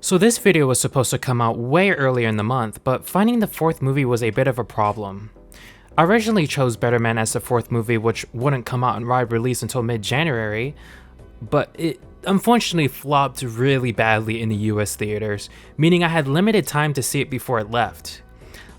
So this video was supposed to come out way earlier in the month, but finding the fourth movie was a bit of a problem. I originally chose Better Man as the fourth movie, which wouldn't come out in wide release until mid-January, but it unfortunately flopped really badly in the US theaters, meaning I had limited time to see it before it left.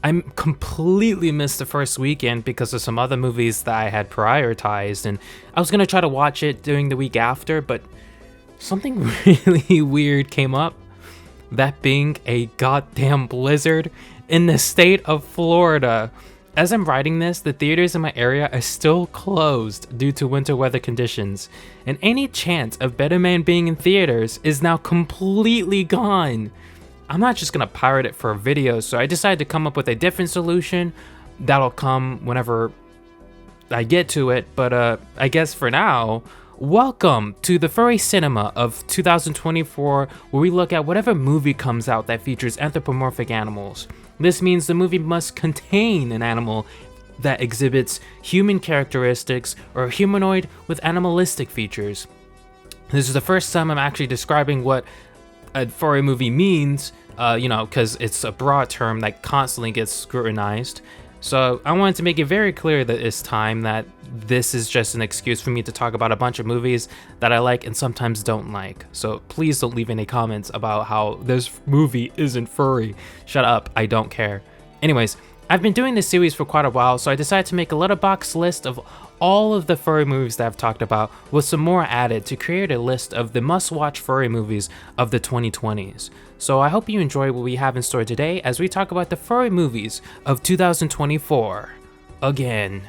I completely missed the first weekend because of some other movies that I had prioritized, and I was gonna try to watch it during the week after, but something really weird came up. That being a goddamn blizzard in the state of Florida. As I'm writing this, the theaters in my area are still closed due to winter weather conditions, and any chance of Better Man being in theaters is now completely gone. I'm not just gonna pirate it for a video, so I decided to come up with a different solution that'll come whenever I get to it, but I guess for now, welcome to the Furry Cinema of 2024, where we look at whatever movie comes out that features anthropomorphic animals. This means the movie must contain an animal that exhibits human characteristics or a humanoid with animalistic features. This is the first time I'm actually describing what a furry movie means, because it's a broad term that constantly gets scrutinized. So I wanted to make it very clear that it's time that this is just an excuse for me to talk about a bunch of movies that I like and sometimes don't like. So please don't leave any comments about how this movie isn't furry. Shut up, I don't care. Anyways, I've been doing this series for quite a while, so I decided to make a Letterboxd list of all of the furry movies that I've talked about, with some more added to create a list of the must-watch furry movies of the 2020s. So I hope you enjoy what we have in store today as we talk about the furry movies of 2024. Again,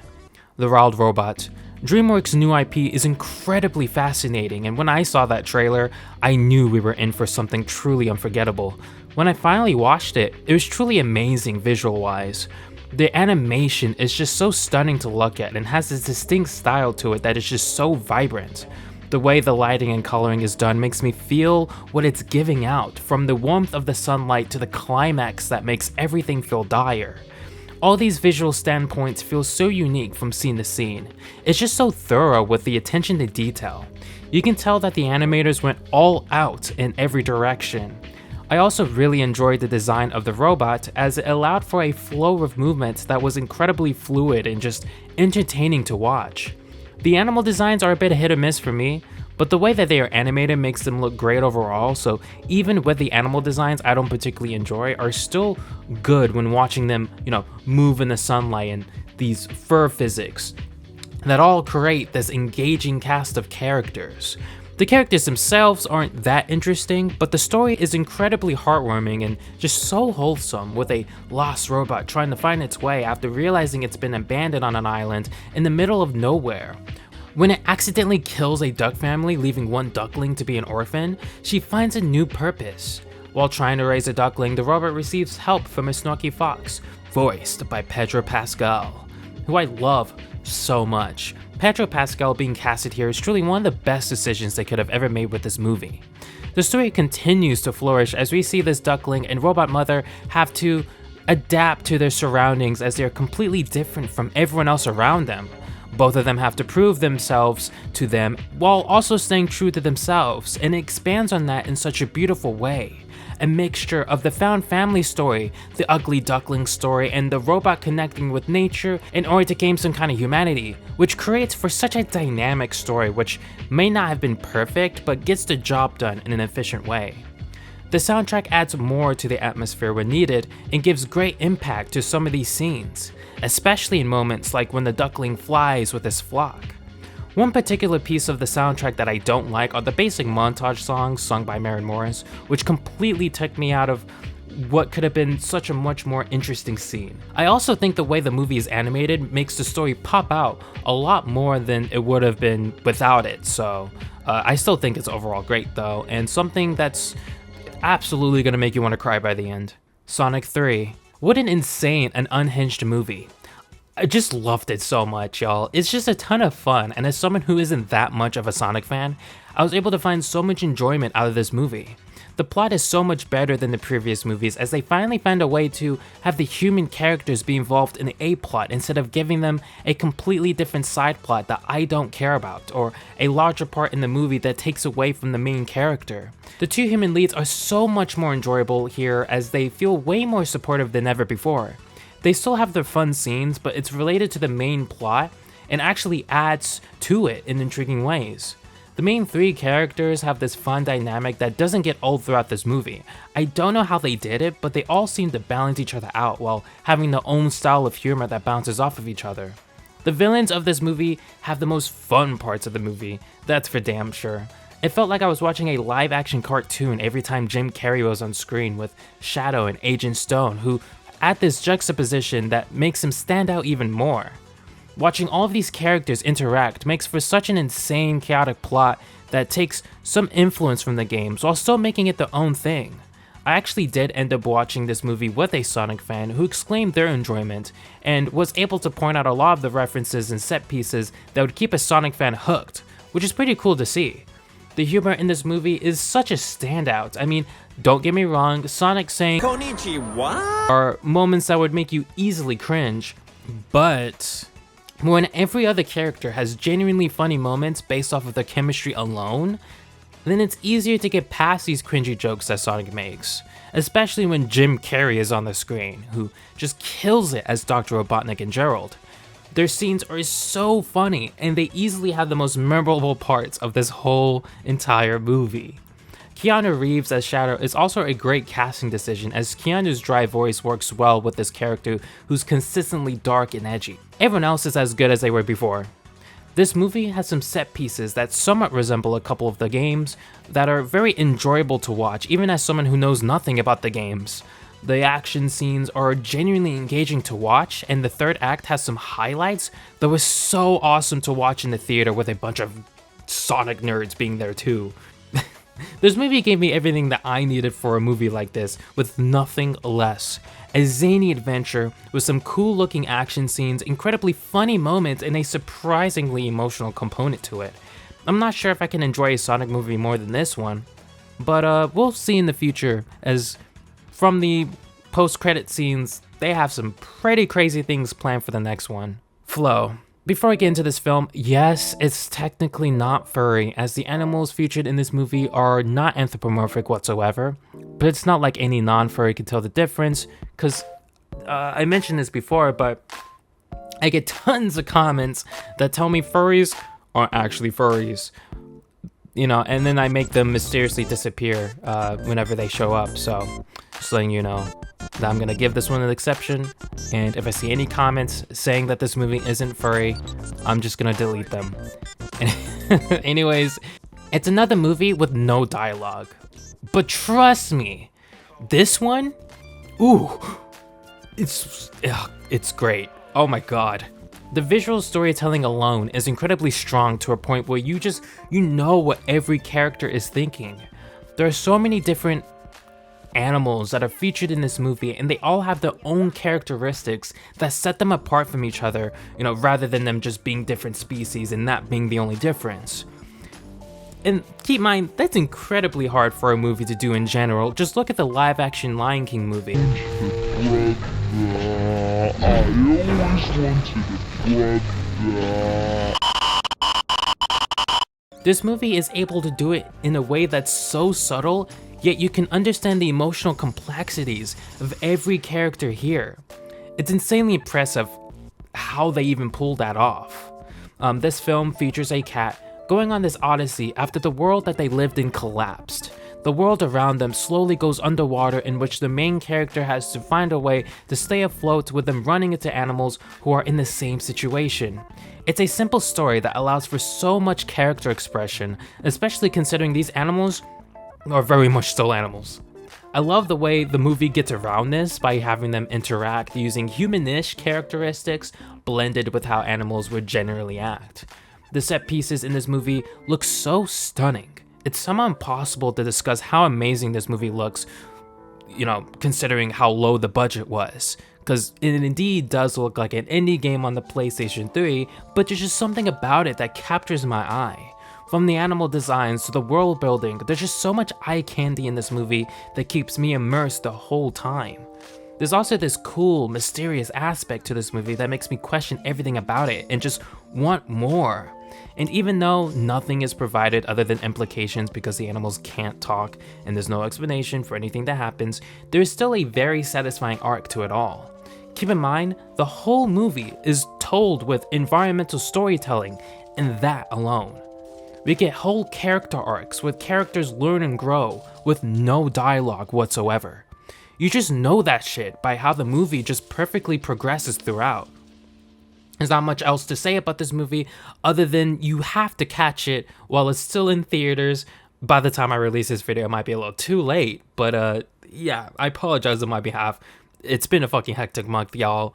The Wild Robot. DreamWorks' new IP is incredibly fascinating, and when I saw that trailer, I knew we were in for something truly unforgettable. When I finally watched it, it was truly amazing visual-wise. The animation is just so stunning to look at and has this distinct style to it that is just so vibrant. The way the lighting and coloring is done makes me feel what it's giving out, from the warmth of the sunlight to the climax that makes everything feel dire. All these visual standpoints feel so unique from scene to scene. It's just so thorough with the attention to detail. You can tell that the animators went all out in every direction. I also really enjoyed the design of the robot, as it allowed for a flow of movements that was incredibly fluid and just entertaining to watch. The animal designs are a bit hit or miss for me, but the way that they are animated makes them look great overall, so even with the animal designs I don't particularly enjoy are still good when watching them, move in the sunlight and these fur physics that all create this engaging cast of characters. The characters themselves aren't that interesting, but the story is incredibly heartwarming and just so wholesome, with a lost robot trying to find its way after realizing it's been abandoned on an island in the middle of nowhere. When it accidentally kills a duck family, leaving one duckling to be an orphan, she finds a new purpose. While trying to raise a duckling, the robot receives help from a snarky fox, voiced by Pedro Pascal, who I love so much. Pedro Pascal being casted here is truly one of the best decisions they could have ever made with this movie. The story continues to flourish as we see this duckling and robot mother have to adapt to their surroundings, as they are completely different from everyone else around them. Both of them have to prove themselves to them while also staying true to themselves, and it expands on that in such a beautiful way. A mixture of the found family story, the ugly duckling story, and the robot connecting with nature in order to gain some kind of humanity, which creates for such a dynamic story which may not have been perfect, but gets the job done in an efficient way. The soundtrack adds more to the atmosphere when needed and gives great impact to some of these scenes, especially in moments like when the duckling flies with his flock. One particular piece of the soundtrack that I don't like are the basic montage songs sung by Maren Morris, which completely took me out of what could have been such a much more interesting scene. I also think the way the movie is animated makes the story pop out a lot more than it would have been without it, so I still think it's overall great though, and something that's absolutely gonna make you want to cry by the end. Sonic 3. What an insane and unhinged movie. I just loved it so much, y'all. It's just a ton of fun, and as someone who isn't that much of a Sonic fan, I was able to find so much enjoyment out of this movie. The plot is so much better than the previous movies as they finally found a way to have the human characters be involved in a plot instead of giving them a completely different side plot that I don't care about, or a larger part in the movie that takes away from the main character. The two human leads are so much more enjoyable here as they feel way more supportive than ever before. They still have their fun scenes, but it's related to the main plot and actually adds to it in intriguing ways. The main three characters have this fun dynamic that doesn't get old throughout this movie. I don't know how they did it, but they all seem to balance each other out while having their own style of humor that bounces off of each other. The villains of this movie have the most fun parts of the movie, that's for damn sure. It felt like I was watching a live-action cartoon every time Jim Carrey was on screen with Shadow and Agent Stone, who add this juxtaposition that makes him stand out even more. Watching all of these characters interact makes for such an insane, chaotic plot that takes some influence from the games while still making it their own thing. I actually did end up watching this movie with a Sonic fan who exclaimed their enjoyment and was able to point out a lot of the references and set pieces that would keep a Sonic fan hooked, which is pretty cool to see. The humor in this movie is such a standout. I mean, don't get me wrong, Sonic saying "Konnichiwa" are moments that would make you easily cringe, but when every other character has genuinely funny moments based off of their chemistry alone, then it's easier to get past these cringy jokes that Sonic makes, especially when Jim Carrey is on the screen, who just kills it as Dr. Robotnik and Gerald. Their scenes are so funny, and they easily have the most memorable parts of this whole entire movie. Keanu Reeves as Shadow is also a great casting decision as Keanu's dry voice works well with this character who's consistently dark and edgy. Everyone else is as good as they were before. This movie has some set pieces that somewhat resemble a couple of the games that are very enjoyable to watch even as someone who knows nothing about the games. The action scenes are genuinely engaging to watch, and the third act has some highlights that was so awesome to watch in the theater with a bunch of Sonic nerds being there too. This movie gave me everything that I needed for a movie like this, with nothing less. A zany adventure with some cool looking action scenes, incredibly funny moments, and a surprisingly emotional component to it. I'm not sure if I can enjoy a Sonic movie more than this one, but we'll see in the future, as from the post-credit scenes, they have some pretty crazy things planned for the next one. Flow. Before I get into this film, yes, it's technically not furry, as the animals featured in this movie are not anthropomorphic whatsoever, but it's not like any non-furry can tell the difference, because I mentioned this before, but I get tons of comments that tell me furries aren't actually furries, you know, and then I make them mysteriously disappear whenever they show up, so just letting you know that I'm gonna give this one an exception, and if I see any comments saying that this movie isn't furry, I'm just gonna delete them. Anyways, it's another movie with no dialogue, but trust me, this one, ooh, it's great. Oh my god. The visual storytelling alone is incredibly strong to a point where you know what every character is thinking. There are so many different animals that are featured in this movie, and they all have their own characteristics that set them apart from each other, you know, rather than them just being different species and that being the only difference. And keep in mind, that's incredibly hard for a movie to do in general. Just look at the live-action Lion King movie. This movie is able to do it in a way that's so subtle, yet you can understand the emotional complexities of every character here. It's insanely impressive how they even pulled that off. This film features a cat going on this odyssey after the world that they lived in collapsed. The world around them slowly goes underwater, in which the main character has to find a way to stay afloat with them running into animals who are in the same situation. It's a simple story that allows for so much character expression, especially considering these animals are very much still animals. I love the way the movie gets around this by having them interact using human-ish characteristics blended with how animals would generally act. The set pieces in this movie look so stunning. It's somehow impossible to discuss how amazing this movie looks, you know, considering how low the budget was. Because it indeed does look like an indie game on the PlayStation 3, but there's just something about it that captures my eye. From the animal designs to the world building, there's just so much eye candy in this movie that keeps me immersed the whole time. There's also this cool, mysterious aspect to this movie that makes me question everything about it and just want more. And even though nothing is provided other than implications because the animals can't talk and there's no explanation for anything that happens, there's still a very satisfying arc to it all. Keep in mind, the whole movie is told with environmental storytelling, and that alone. We get whole character arcs with characters learn and grow with no dialogue whatsoever. You just know that shit by how the movie just perfectly progresses throughout. There's not much else to say about this movie other than you have to catch it while it's still in theaters. By the time I release this video, it might be a little too late, but yeah, I apologize on my behalf. It's been a fucking hectic month, y'all.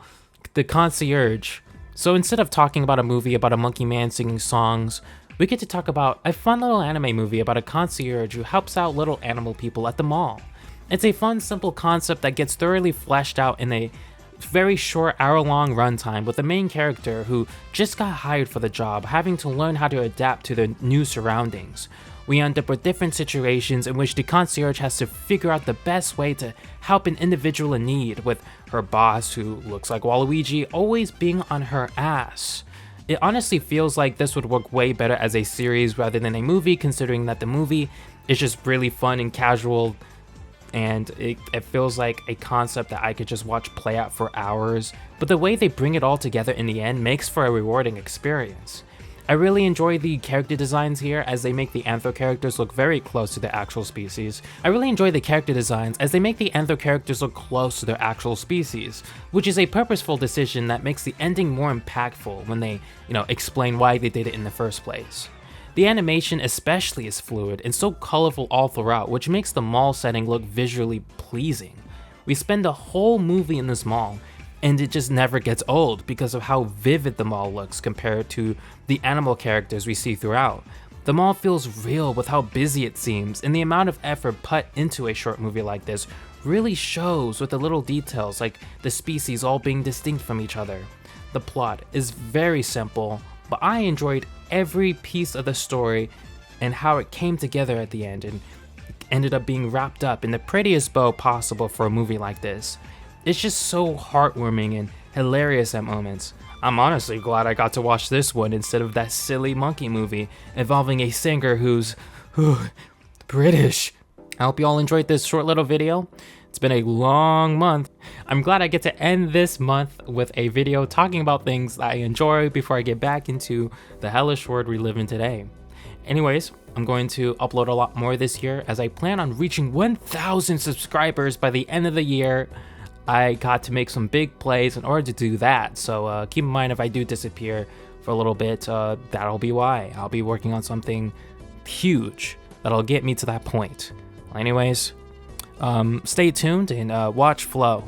The Concierge. So instead of talking about a movie about a monkey man singing songs, we get to talk about a fun little anime movie about a concierge who helps out little animal people at the mall. It's a fun, simple concept that gets thoroughly fleshed out in a very short hour-long runtime with the main character who just got hired for the job, having to learn how to adapt to the new surroundings. We end up with different situations in which the concierge has to figure out the best way to help an individual in need, with her boss, who looks like Waluigi, always being on her ass. It honestly feels like this would work way better as a series rather than a movie, considering that the movie is just really fun and casual, and it feels like a concept that I could just watch play out for hours, but the way they bring it all together in the end makes for a rewarding experience. I really enjoy the character designs here as they make the anthro characters look very close to their actual species, which is a purposeful decision that makes the ending more impactful when they, explain why they did it in the first place. The animation especially is fluid and so colorful all throughout, which makes the mall setting look visually pleasing. We spend the whole movie in this mall, and it just never gets old because of how vivid the mall looks compared to the animal characters we see throughout. The mall feels real with how busy it seems, and the amount of effort put into a short movie like this really shows with the little details like the species all being distinct from each other. The plot is very simple, but I enjoyed every piece of the story and how it came together at the end and ended up being wrapped up in the prettiest bow possible for a movie like this. It's just so heartwarming and hilarious at moments. I'm honestly glad I got to watch this one instead of that silly monkey movie involving a singer who's British. I hope you all enjoyed this short little video. It's been a long month. I'm glad I get to end this month with a video talking about things that I enjoy before I get back into the hellish world we live in today. Anyways, I'm going to upload a lot more this year as I plan on reaching 1,000 subscribers by the end of the year. I got to make some big plays in order to do that, so keep in mind if I do disappear for a little bit, that'll be why. I'll be working on something huge that'll get me to that point. Anyways, stay tuned and watch Flow.